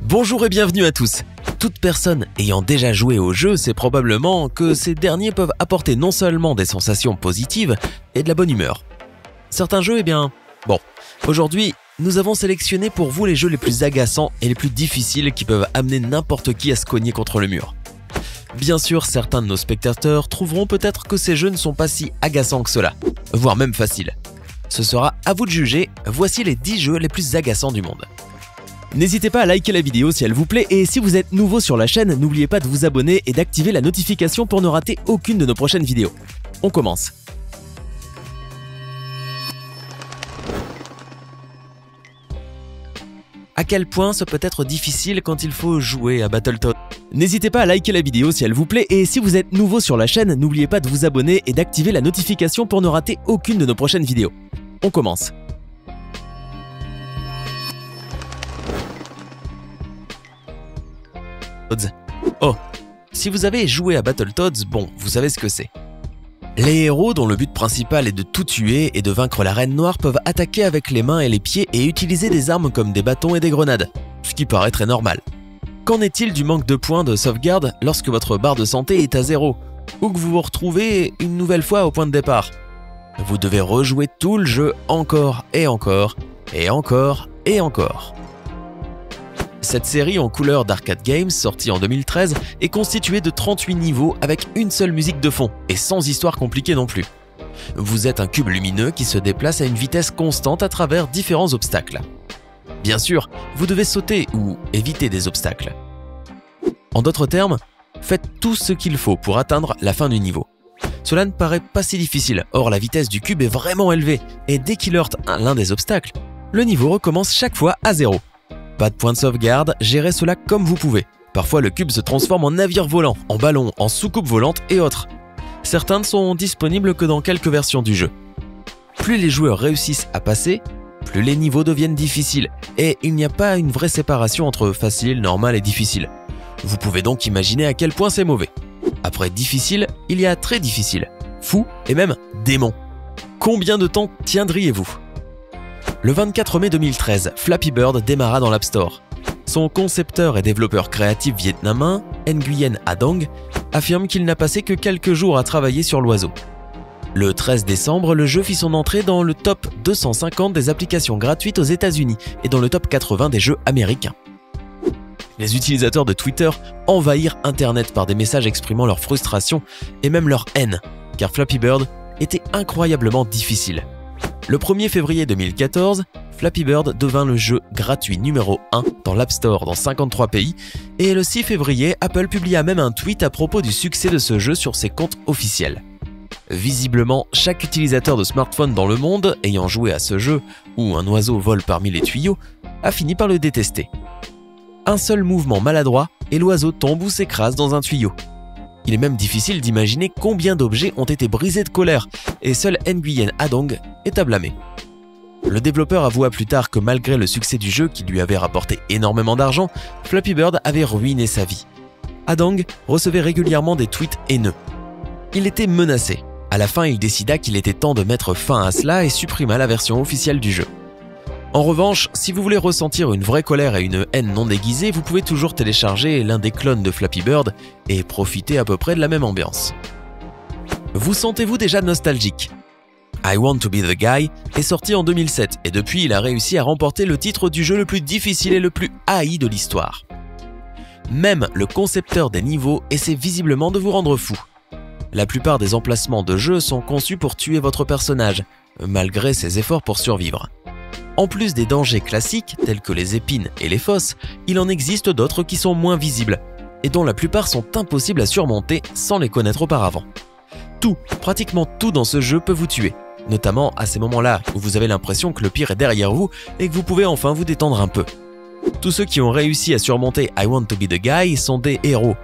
Bonjour et bienvenue à tous. Toute personne ayant déjà joué au jeu sait probablement que ces derniers peuvent apporter non seulement des sensations positives et de la bonne humeur. Certains jeux, aujourd'hui, nous avons sélectionné pour vous les jeux les plus agaçants et les plus difficiles qui peuvent amener n'importe qui à se cogner contre le mur. Bien sûr, certains de nos spectateurs trouveront peut-être que ces jeux ne sont pas si agaçants que cela, voire même faciles. Ce sera à vous de juger, voici les 10 jeux les plus agaçants du monde. N'hésitez pas à liker la vidéo si elle vous plaît et si vous êtes nouveau sur la chaîne, n'oubliez pas de vous abonner et d'activer la notification pour ne rater aucune de nos prochaines vidéos. On commence. À quel point ça peut être difficile quand il faut jouer à Battletoads? N'hésitez pas à liker la vidéo si elle vous plaît et si vous êtes nouveau sur la chaîne, n'oubliez pas de vous abonner et d'activer la notification pour ne rater aucune de nos prochaines vidéos. On commence. Oh, si vous avez joué à Battletoads, vous savez ce que c'est. Les héros dont le but principal est de tout tuer et de vaincre la Reine Noire peuvent attaquer avec les mains et les pieds et utiliser des armes comme des bâtons et des grenades, ce qui paraît très normal. Qu'en est-il du manque de points de sauvegarde lorsque votre barre de santé est à 0 ou que vous vous retrouvez une nouvelle fois au point de départ? Vous devez rejouer tout le jeu encore et encore et encore et encore. Cette série en couleur d'arcade games, sortie en 2013, est constituée de 38 niveaux avec une seule musique de fond et sans histoire compliquée non plus. Vous êtes un cube lumineux qui se déplace à une vitesse constante à travers différents obstacles. Bien sûr, vous devez sauter ou éviter des obstacles. En d'autres termes, faites tout ce qu'il faut pour atteindre la fin du niveau. Cela ne paraît pas si difficile, or la vitesse du cube est vraiment élevée et dès qu'il heurte l'un des obstacles, le niveau recommence chaque fois à 0. Pas de point de sauvegarde, gérez cela comme vous pouvez. Parfois le cube se transforme en navire volant, en ballon, en soucoupe volante et autres. Certains ne sont disponibles que dans quelques versions du jeu. Plus les joueurs réussissent à passer, plus les niveaux deviennent difficiles et il n'y a pas une vraie séparation entre facile, normal et difficile. Vous pouvez donc imaginer à quel point c'est mauvais. Après difficile, il y a très difficile, fou et même démon. Combien de temps tiendriez-vous ? Le 24 mai 2013, Flappy Bird démarra dans l'App Store. Son concepteur et développeur créatif vietnamien, Nguyen Adong, affirme qu'il n'a passé que quelques jours à travailler sur l'oiseau. Le 13 décembre, le jeu fit son entrée dans le top 250 des applications gratuites aux États-Unis et dans le top 80 des jeux américains. Les utilisateurs de Twitter envahirent Internet par des messages exprimant leur frustration et même leur haine, car Flappy Bird était incroyablement difficile. Le 1er février 2014, Flappy Bird devint le jeu gratuit numéro 1 dans l'App Store dans 53 pays et le 6 février, Apple publia même un tweet à propos du succès de ce jeu sur ses comptes officiels. Visiblement, chaque utilisateur de smartphone dans le monde ayant joué à ce jeu, où un oiseau vole parmi les tuyaux, a fini par le détester. Un seul mouvement maladroit et l'oiseau tombe ou s'écrase dans un tuyau. Il est même difficile d'imaginer combien d'objets ont été brisés de colère et seul Nguyen Adong est à blâmer. Le développeur avoua plus tard que malgré le succès du jeu qui lui avait rapporté énormément d'argent, Flappy Bird avait ruiné sa vie. Adong recevait régulièrement des tweets haineux. Il était menacé. À la fin, il décida qu'il était temps de mettre fin à cela et supprima la version officielle du jeu. En revanche, si vous voulez ressentir une vraie colère et une haine non déguisée, vous pouvez toujours télécharger l'un des clones de Flappy Bird et profiter à peu près de la même ambiance. Vous sentez-vous déjà nostalgique? I Want to Be the Guy est sorti en 2007 et depuis il a réussi à remporter le titre du jeu le plus difficile et le plus haï de l'histoire. Même le concepteur des niveaux essaie visiblement de vous rendre fou. La plupart des emplacements de jeu sont conçus pour tuer votre personnage, malgré ses efforts pour survivre. En plus des dangers classiques, tels que les épines et les fosses, il en existe d'autres qui sont moins visibles, et dont la plupart sont impossibles à surmonter sans les connaître auparavant. Tout, pratiquement tout dans ce jeu peut vous tuer, notamment à ces moments-là où vous avez l'impression que le pire est derrière vous et que vous pouvez enfin vous détendre un peu. Tous ceux qui ont réussi à surmonter I Want to Be the Guy sont des héros,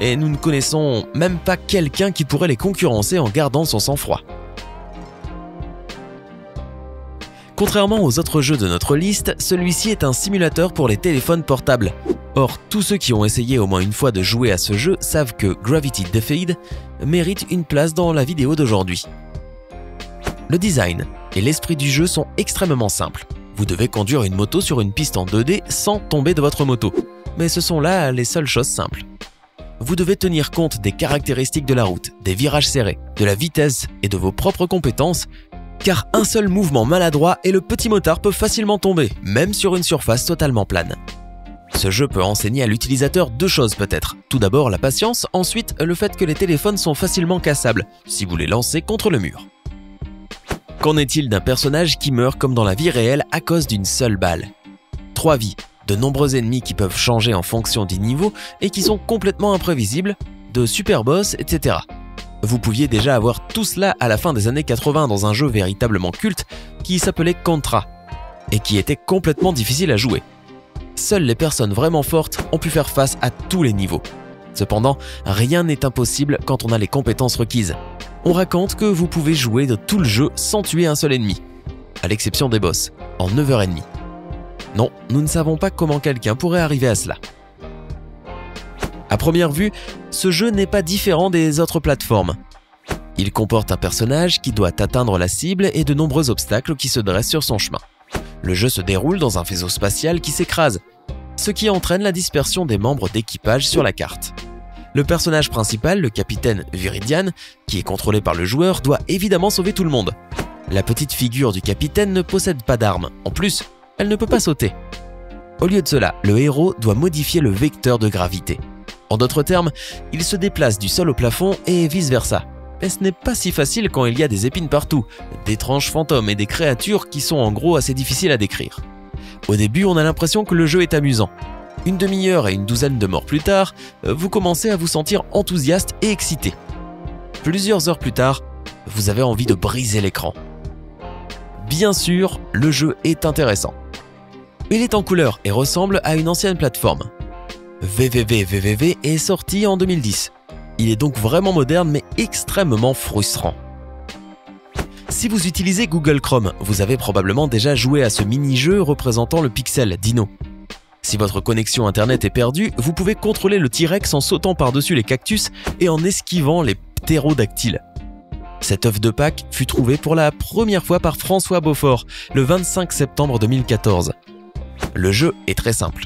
et nous ne connaissons même pas quelqu'un qui pourrait les concurrencer en gardant son sang-froid. Contrairement aux autres jeux de notre liste, celui-ci est un simulateur pour les téléphones portables. Or, tous ceux qui ont essayé au moins une fois de jouer à ce jeu savent que Gravity Defied mérite une place dans la vidéo d'aujourd'hui. Le design et l'esprit du jeu sont extrêmement simples. Vous devez conduire une moto sur une piste en 2D sans tomber de votre moto. Mais ce sont là les seules choses simples. Vous devez tenir compte des caractéristiques de la route, des virages serrés, de la vitesse et de vos propres compétences, car un seul mouvement maladroit et le petit motard peut facilement tomber, même sur une surface totalement plane. Ce jeu peut enseigner à l'utilisateur deux choses peut-être. Tout d'abord la patience, ensuite le fait que les téléphones sont facilement cassables si vous les lancez contre le mur. Qu'en est-il d'un personnage qui meurt comme dans la vie réelle à cause d'une seule balle? 3 vies, de nombreux ennemis qui peuvent changer en fonction du niveau et qui sont complètement imprévisibles, de super boss, etc. Vous pouviez déjà avoir tout cela à la fin des années 80 dans un jeu véritablement culte qui s'appelait Contra et qui était complètement difficile à jouer. Seules les personnes vraiment fortes ont pu faire face à tous les niveaux. Cependant, rien n'est impossible quand on a les compétences requises. On raconte que vous pouvez jouer de tout le jeu sans tuer un seul ennemi, à l'exception des boss, en 9h30. Non, nous ne savons pas comment quelqu'un pourrait arriver à cela. À première vue, ce jeu n'est pas différent des autres plateformes. Il comporte un personnage qui doit atteindre la cible et de nombreux obstacles qui se dressent sur son chemin. Le jeu se déroule dans un vaisseau spatial qui s'écrase, ce qui entraîne la dispersion des membres d'équipage sur la carte. Le personnage principal, le capitaine Viridian, qui est contrôlé par le joueur, doit évidemment sauver tout le monde. La petite figure du capitaine ne possède pas d'arme. En plus, elle ne peut pas sauter. Au lieu de cela, le héros doit modifier le vecteur de gravité. En d'autres termes, il se déplace du sol au plafond et vice-versa. Mais ce n'est pas si facile quand il y a des épines partout, d'étranges fantômes et des créatures qui sont en gros assez difficiles à décrire. Au début, on a l'impression que le jeu est amusant. Une demi-heure et une douzaine de morts plus tard, vous commencez à vous sentir enthousiaste et excité. Plusieurs heures plus tard, vous avez envie de briser l'écran. Bien sûr, le jeu est intéressant. Il est en couleur et ressemble à une ancienne plateforme. VVV est sorti en 2010. Il est donc vraiment moderne mais extrêmement frustrant. Si vous utilisez Google Chrome, vous avez probablement déjà joué à ce mini-jeu représentant le pixel Dino. Si votre connexion internet est perdue, vous pouvez contrôler le T-Rex en sautant par-dessus les cactus et en esquivant les ptérodactyles. Cette œuf de Pâques fut trouvée pour la première fois par François Beaufort le 25 septembre 2014. Le jeu est très simple.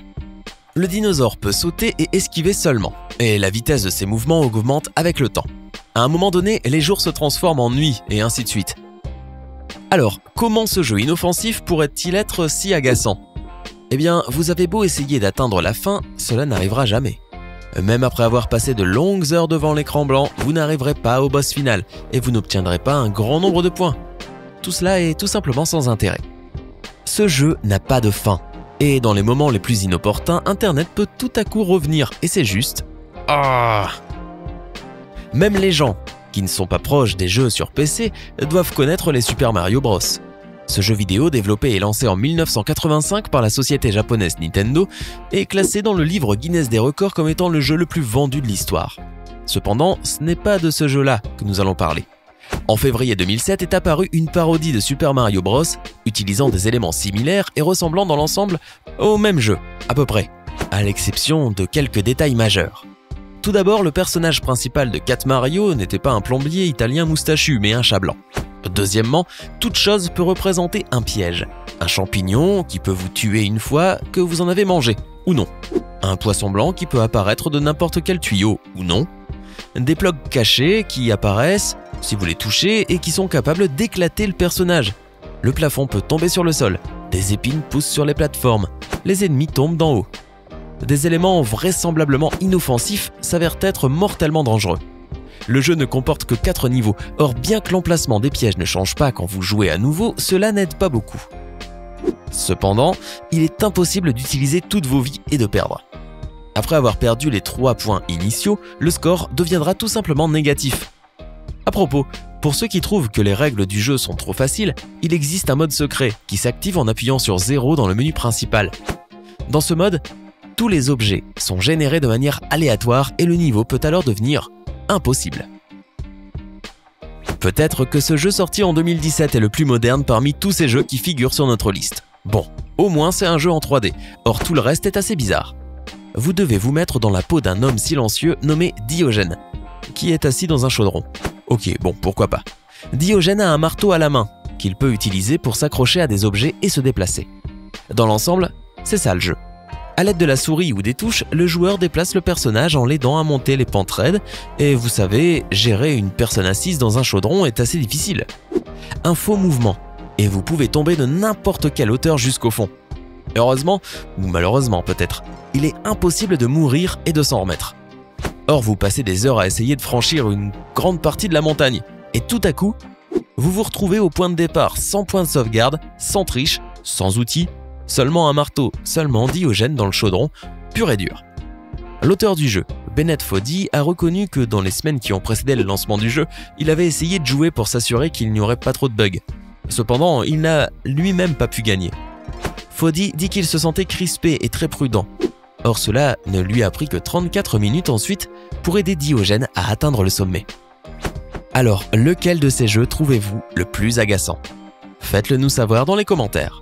Le dinosaure peut sauter et esquiver seulement, et la vitesse de ses mouvements augmente avec le temps. À un moment donné, les jours se transforment en nuit, et ainsi de suite. Alors, comment ce jeu inoffensif pourrait-il être si agaçant? Eh bien, vous avez beau essayer d'atteindre la fin, cela n'arrivera jamais. Même après avoir passé de longues heures devant l'écran blanc, vous n'arriverez pas au boss final, et vous n'obtiendrez pas un grand nombre de points. Tout cela est tout simplement sans intérêt. Ce jeu n'a pas de fin. Et dans les moments les plus inopportuns, Internet peut tout à coup revenir, et c'est juste... Ah. Même les gens qui ne sont pas proches des jeux sur PC doivent connaître les Super Mario Bros. Ce jeu vidéo, développé et lancé en 1985 par la société japonaise Nintendo, est classé dans le livre Guinness des records comme étant le jeu le plus vendu de l'histoire. Cependant, ce n'est pas de ce jeu-là que nous allons parler. En février 2007 est apparue une parodie de Super Mario Bros, utilisant des éléments similaires et ressemblant dans l'ensemble au même jeu, à peu près, à l'exception de quelques détails majeurs. Tout d'abord, le personnage principal de Cat Mario n'était pas un plombier italien moustachu, mais un chat blanc. Deuxièmement, toute chose peut représenter un piège. Un champignon qui peut vous tuer une fois que vous en avez mangé, ou non. Un poisson blanc qui peut apparaître de n'importe quel tuyau, ou non. Des plugs cachés qui apparaissent si vous les touchez et qui sont capables d'éclater le personnage. Le plafond peut tomber sur le sol, des épines poussent sur les plateformes, les ennemis tombent d'en haut. Des éléments vraisemblablement inoffensifs s'avèrent être mortellement dangereux. Le jeu ne comporte que 4 niveaux, or bien que l'emplacement des pièges ne change pas quand vous jouez à nouveau, cela n'aide pas beaucoup. Cependant, il est impossible d'utiliser toutes vos vies et de perdre. Après avoir perdu les 3 points initiaux, le score deviendra tout simplement négatif. À propos, pour ceux qui trouvent que les règles du jeu sont trop faciles, il existe un mode secret qui s'active en appuyant sur 0 dans le menu principal. Dans ce mode, tous les objets sont générés de manière aléatoire et le niveau peut alors devenir impossible. Peut-être que ce jeu sorti en 2017 est le plus moderne parmi tous ces jeux qui figurent sur notre liste. Bon, au moins c'est un jeu en 3D, or tout le reste est assez bizarre. Vous devez vous mettre dans la peau d'un homme silencieux nommé Diogène, qui est assis dans un chaudron. Ok, bon, pourquoi pas. Diogène a un marteau à la main, qu'il peut utiliser pour s'accrocher à des objets et se déplacer. Dans l'ensemble, c'est ça le jeu. À l'aide de la souris ou des touches, le joueur déplace le personnage en l'aidant à monter les pentes raides, et vous savez, gérer une personne assise dans un chaudron est assez difficile. Un faux mouvement, et vous pouvez tomber de n'importe quelle hauteur jusqu'au fond. Heureusement, ou malheureusement peut-être, il est impossible de mourir et de s'en remettre. Or, vous passez des heures à essayer de franchir une grande partie de la montagne, et tout à coup, vous vous retrouvez au point de départ sans point de sauvegarde, sans triche, sans outils, seulement un marteau, seulement Diogène dans le chaudron, pur et dur. L'auteur du jeu, Bennett Foddy, a reconnu que dans les semaines qui ont précédé le lancement du jeu, il avait essayé de jouer pour s'assurer qu'il n'y aurait pas trop de bugs. Cependant, il n'a lui-même pas pu gagner. Foddy dit qu'il se sentait crispé et très prudent. Or cela ne lui a pris que 34 minutes ensuite pour aider Diogène à atteindre le sommet. Alors, lequel de ces jeux trouvez-vous le plus agaçant? Faites-le nous savoir dans les commentaires.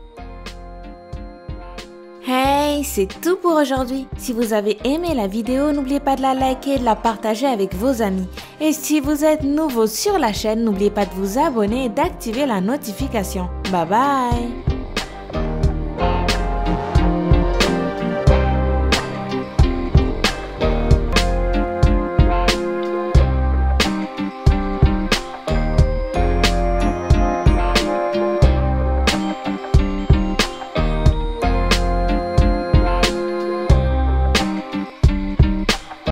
Hey, c'est tout pour aujourd'hui. Si vous avez aimé la vidéo, n'oubliez pas de la liker et de la partager avec vos amis. Et si vous êtes nouveau sur la chaîne, n'oubliez pas de vous abonner et d'activer la notification. Bye bye!